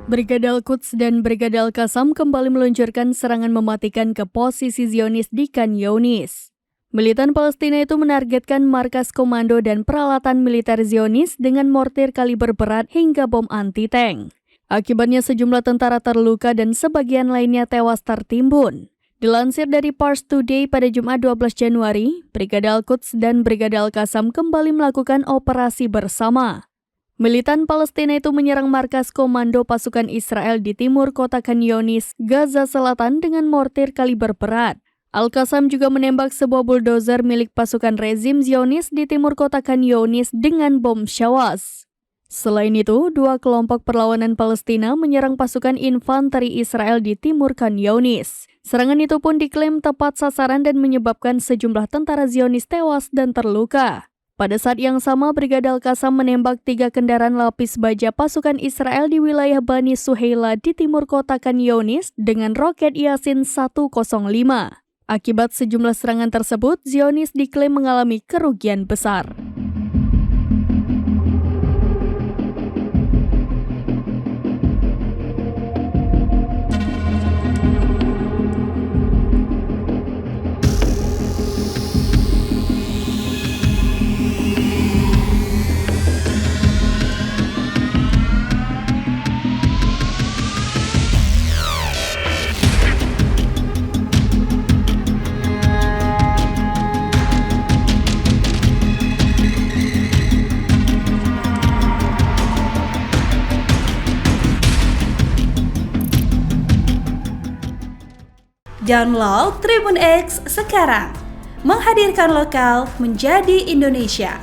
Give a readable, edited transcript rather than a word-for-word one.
Brigade Al-Quds dan Brigade Al-Qassam kembali meluncurkan serangan mematikan ke posisi Zionis di Khan Younis. Militan Palestina itu menargetkan markas komando dan peralatan militer Zionis dengan mortir kaliber berat hingga bom anti-tank. Akibatnya sejumlah tentara terluka dan sebagian lainnya tewas tertimbun. Dilansir dari Pars Today pada Jumat 12 Januari, Brigade Al-Quds dan Brigade Al-Qassam kembali melakukan operasi bersama. Militan Palestina itu menyerang markas komando pasukan Israel di timur kota Khan Younis, Gaza Selatan dengan mortir kaliber berat. Al-Qassam juga menembak sebuah bulldozer milik pasukan rezim Zionis di timur kota Khan Younis dengan bom Shawas. Selain itu, dua kelompok perlawanan Palestina menyerang pasukan infanteri Israel di timur Khan Younis. Serangan itu pun diklaim tepat sasaran dan menyebabkan sejumlah tentara Zionis tewas dan terluka. Pada saat yang sama, Brigade Al-Qassam menembak 3 kendaraan lapis baja pasukan Israel di wilayah Bani Suheila di timur kota Khan Younis dengan roket Yasin 105. Akibat sejumlah serangan tersebut, Zionis diklaim mengalami kerugian besar. Download Tribun X sekarang, menghadirkan lokal menjadi Indonesia.